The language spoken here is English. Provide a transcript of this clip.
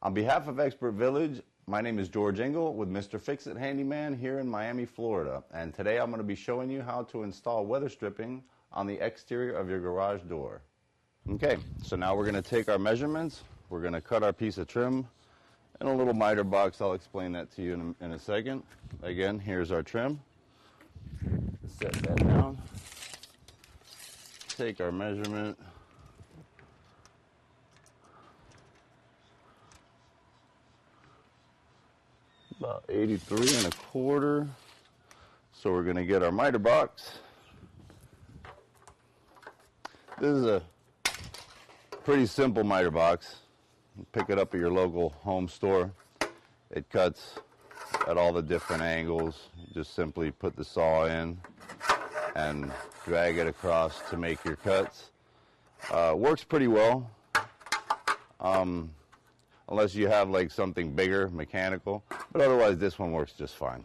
On behalf of Expert Village, my name is George Engel with Mr. Fix-It Handyman here in Miami, Florida. And today I'm going to be showing you how to install weather stripping on the exterior of your garage door. Okay, so now we're going to take our measurements. We're going to cut our piece of trim in a little miter box. I'll explain that to you in a second. Again, here's our trim. Set that down. Take our measurement. About 83 1/4. So we're going to get our miter box. This is a pretty simple miter box. Pick it up at your local home store. It cuts at all the different angles. Just simply put the saw in and drag it across to make your cuts. Works pretty well. Unless you have like something bigger, mechanical, but otherwise this one works just fine.